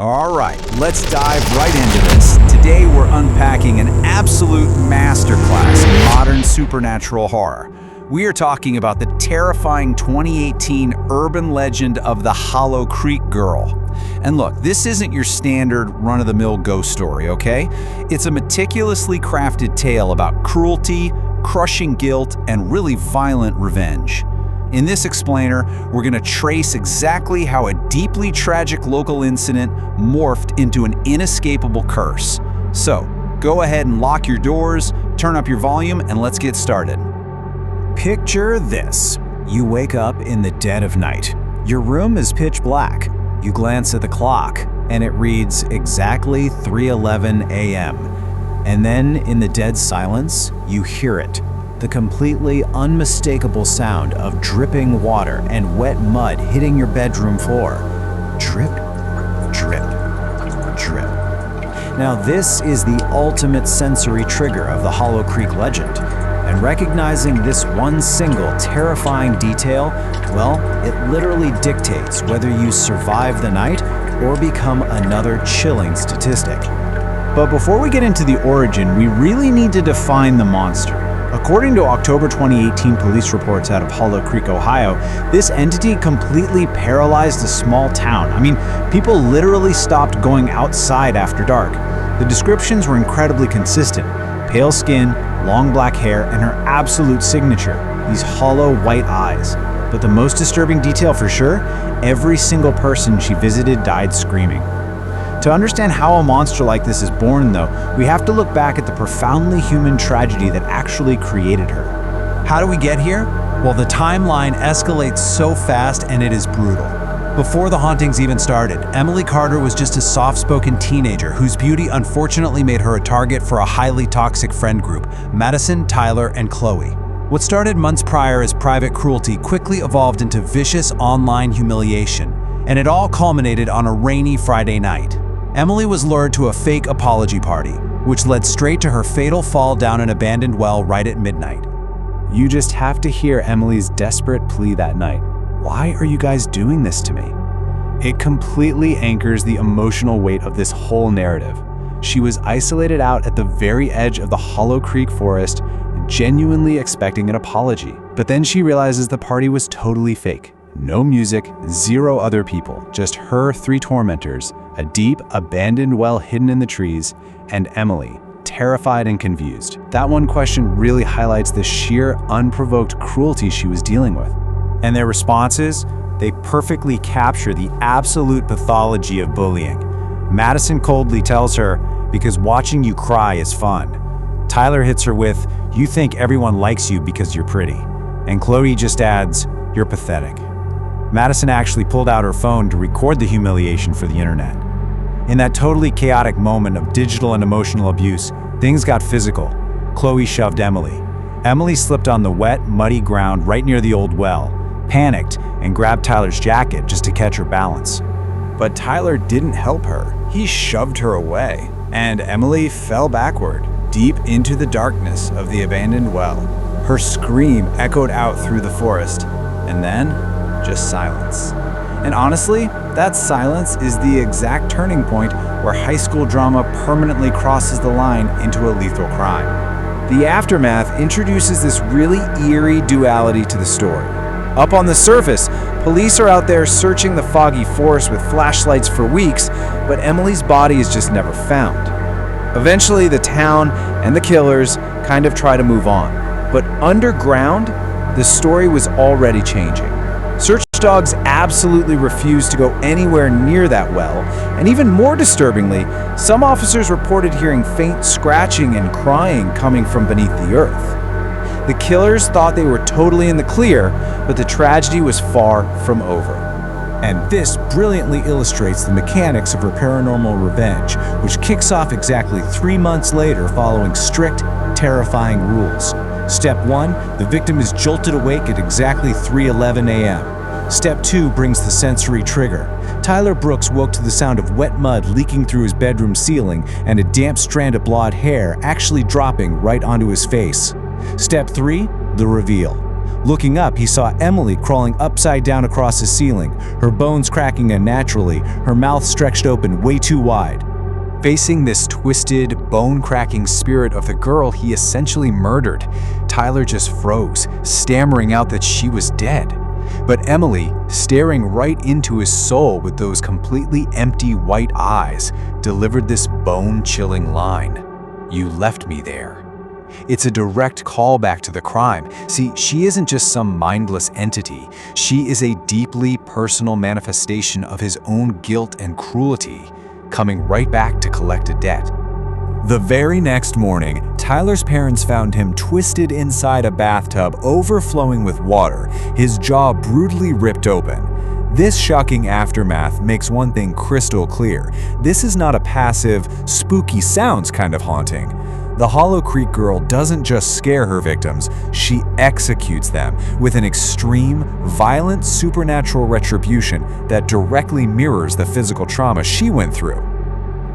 All right, let's dive right into this. Today we're unpacking an absolute masterclass in modern supernatural horror. We are talking about the terrifying 2018 urban legend of the Hollow Creek Girl. And look, this isn't your standard run-of-the-mill ghost story, okay? It's a meticulously crafted tale about cruelty, crushing guilt, and really violent revenge. In this explainer, we're going to trace exactly how a deeply tragic local incident morphed into an inescapable curse. So, go ahead and lock your doors, turn up your volume, and let's get started. Picture this. You wake up in the dead of night. Your room is pitch black. You glance at the clock, and it reads exactly 3:11 a.m. And then, in the dead silence, you hear it. The completely unmistakable sound of dripping water and wet mud hitting your bedroom floor. Drip, drip, drip. Now this is the ultimate sensory trigger of the Hollow Creek legend. And recognizing this one single terrifying detail, well, it literally dictates whether you survive the night or become another chilling statistic. But before we get into the origin, we really need to define the monster. According to October 2018 police reports out of Hollow Creek, Ohio, this entity completely paralyzed a small town. I mean, people literally stopped going outside after dark. The descriptions were incredibly consistent. Pale skin, long black hair, and her absolute signature, these hollow white eyes. But the most disturbing detail for sure, every single person she visited died screaming. To understand how a monster like this is born, though, we have to look back at the profoundly human tragedy that actually created her. How do we get here? Well, the timeline escalates so fast and it is brutal. Before the hauntings even started, Emily Carter was just a soft-spoken teenager whose beauty unfortunately made her a target for a highly toxic friend group, Madison, Tyler, and Chloe. What started months prior as private cruelty quickly evolved into vicious online humiliation, and it all culminated on a rainy Friday night. Emily was lured to a fake apology party, which led straight to her fatal fall down an abandoned well right at midnight. You just have to hear Emily's desperate plea that night. Why are you guys doing this to me? It completely anchors the emotional weight of this whole narrative. She was isolated out at the very edge of the Hollow Creek forest, genuinely expecting an apology. But then she realizes the party was totally fake. No music, zero other people, just her three tormentors, a deep, abandoned well hidden in the trees, and Emily, terrified and confused. That one question really highlights the sheer, unprovoked cruelty she was dealing with. And their responses, they perfectly capture the absolute pathology of bullying. Madison coldly tells her, "Because watching you cry is fun." Tyler hits her with, "You think everyone likes you because you're pretty." And Chloe just adds, "You're pathetic." Madison actually pulled out her phone to record the humiliation for the internet. In that totally chaotic moment of digital and emotional abuse, things got physical. Chloe shoved Emily. Emily slipped on the wet, muddy ground right near the old well, panicked, and grabbed Tyler's jacket just to catch her balance. But Tyler didn't help her. He shoved her away, and Emily fell backward, deep into the darkness of the abandoned well. Her scream echoed out through the forest, and then just silence. And honestly, that silence is the exact turning point where high school drama permanently crosses the line into a lethal crime. The aftermath introduces this really eerie duality to the story. Up on the surface, police are out there searching the foggy forest with flashlights for weeks, but Emily's body is just never found. Eventually, the town and the killers kind of try to move on. But underground, the story was already changing. Search dogs absolutely refused to go anywhere near that well, and even more disturbingly, some officers reported hearing faint scratching and crying coming from beneath the earth. The killers thought they were totally in the clear, but the tragedy was far from over. And this brilliantly illustrates the mechanics of her paranormal revenge, which kicks off exactly 3 months later following strict, terrifying rules. Step 1, the victim is jolted awake at exactly 3:11 a.m. Step 2 brings the sensory trigger. Tyler Brooks woke to the sound of wet mud leaking through his bedroom ceiling and a damp strand of blonde hair actually dropping right onto his face. Step 3, the reveal. Looking up, he saw Emily crawling upside down across the ceiling, her bones cracking unnaturally, her mouth stretched open way too wide. Facing this twisted, bone-cracking spirit of the girl he essentially murdered, Tyler just froze, stammering out that she was dead. But Emily, staring right into his soul with those completely empty white eyes, delivered this bone-chilling line. "You left me there." It's a direct callback to the crime. See, she isn't just some mindless entity. She is a deeply personal manifestation of his own guilt and cruelty, coming right back to collect a debt. The very next morning, Tyler's parents found him twisted inside a bathtub overflowing with water, his jaw brutally ripped open. This shocking aftermath makes one thing crystal clear. This is not a passive, spooky sounds kind of haunting. The Hollow Creek girl doesn't just scare her victims, she executes them with an extreme, violent, supernatural retribution that directly mirrors the physical trauma she went through.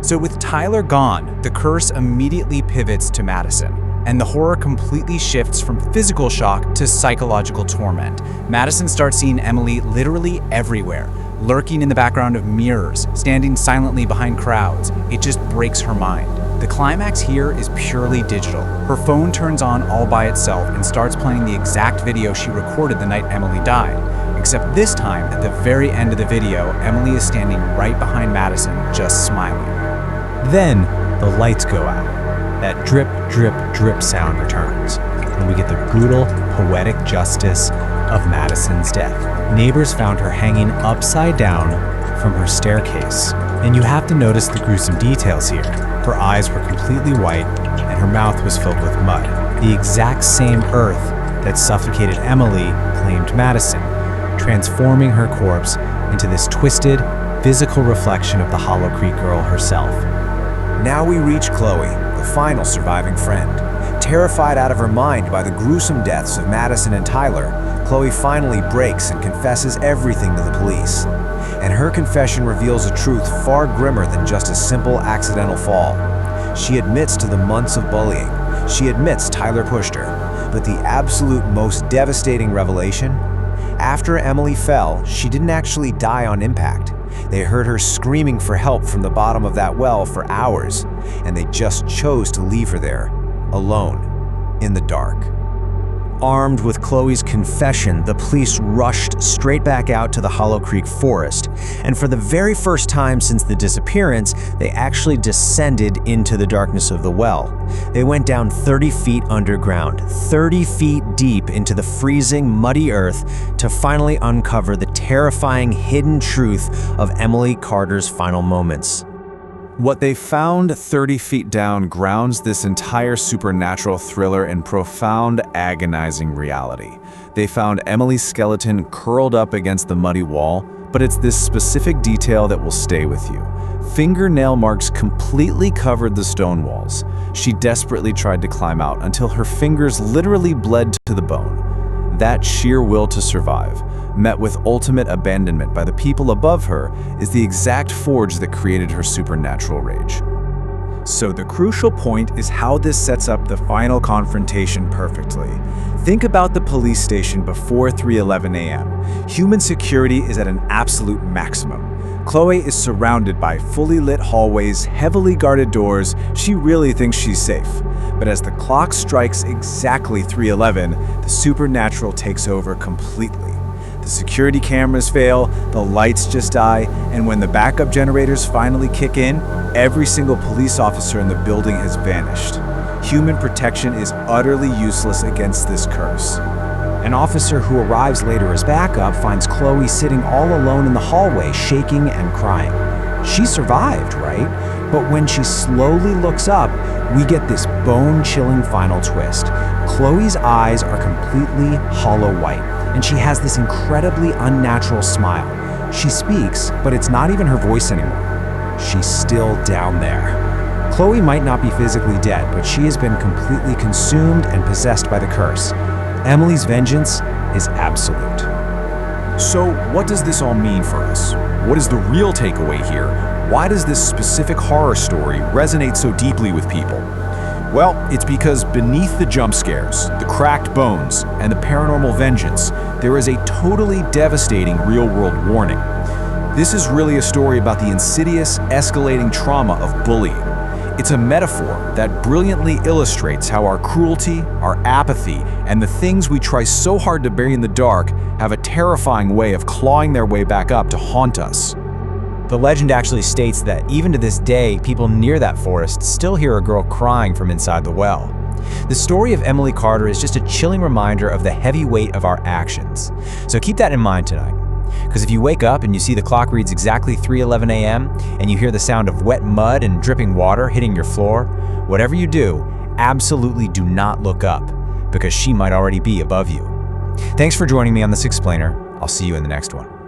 So with Tyler gone, the curse immediately pivots to Madison, and the horror completely shifts from physical shock to psychological torment. Madison starts seeing Emily literally everywhere, lurking in the background of mirrors, standing silently behind crowds. It just breaks her mind. The climax here is purely digital. Her phone turns on all by itself and starts playing the exact video she recorded the night Emily died. Except this time, at the very end of the video, Emily is standing right behind Madison, just smiling. Then, the lights go out. That drip, drip, drip sound returns, and we get the brutal, poetic justice of Madison's death. Neighbors found her hanging upside down from her staircase. And you have to notice the gruesome details here. Her eyes were completely white, and her mouth was filled with mud. The exact same earth that suffocated Emily claimed Madison, transforming her corpse into this twisted, physical reflection of the Hollow Creek girl herself. Now we reach Chloe, the final surviving friend. Terrified out of her mind by the gruesome deaths of Madison and Tyler, Chloe finally breaks and confesses everything to the police. And her confession reveals a truth far grimmer than just a simple accidental fall. She admits to the months of bullying. She admits Tyler pushed her. But the absolute most devastating revelation? After Emily fell, she didn't actually die on impact. They heard her screaming for help from the bottom of that well for hours, and they just chose to leave her there, alone, in the dark. Armed with Chloe's confession, the police rushed straight back out to the Hollow Creek forest, and for the very first time since the disappearance, they actually descended into the darkness of the well. They went down 30 feet underground, 30 feet deep into the freezing, muddy earth to finally uncover the terrifying hidden truth of Emily Carter's final moments. What they found 30 feet down grounds this entire supernatural thriller in profound, agonizing reality. They found Emily's skeleton curled up against the muddy wall, but it's this specific detail that will stay with you. Fingernail marks completely covered the stone walls. She desperately tried to climb out until her fingers literally bled to the bone. That sheer will to survive, met with ultimate abandonment by the people above her, is the exact forge that created her supernatural rage. So the crucial point is how this sets up the final confrontation perfectly. Think about the police station before 3:11 a.m. Human security is at an absolute maximum. Chloe is surrounded by fully lit hallways, heavily guarded doors. She really thinks she's safe. But as the clock strikes exactly 3:11, the supernatural takes over completely. The security cameras fail, the lights just die, and when the backup generators finally kick in, every single police officer in the building has vanished. Human protection is utterly useless against this curse. An officer who arrives later as backup finds Chloe sitting all alone in the hallway, shaking and crying. She survived, right? But when she slowly looks up, we get this bone-chilling final twist. Chloe's eyes are completely hollow white, and she has this incredibly unnatural smile. She speaks, but it's not even her voice anymore. She's still down there. Chloe might not be physically dead, but she has been completely consumed and possessed by the curse. Emily's vengeance is absolute. So what does this all mean for us? What is the real takeaway here? Why does this specific horror story resonate so deeply with people? Well, it's because beneath the jump scares, the cracked bones, and the paranormal vengeance, there is a totally devastating real-world warning. This is really a story about the insidious, escalating trauma of bullying. It's a metaphor that brilliantly illustrates how our cruelty, our apathy, and the things we try so hard to bury in the dark have a terrifying way of clawing their way back up to haunt us. The legend actually states that even to this day, people near that forest still hear a girl crying from inside the well. The story of Emily Carter is just a chilling reminder of the heavy weight of our actions. So keep that in mind tonight. Because if you wake up and you see the clock reads exactly 3:11 a.m. and you hear the sound of wet mud and dripping water hitting your floor, whatever you do, absolutely do not look up, because she might already be above you. Thanks for joining me on this explainer. I'll see you in the next one.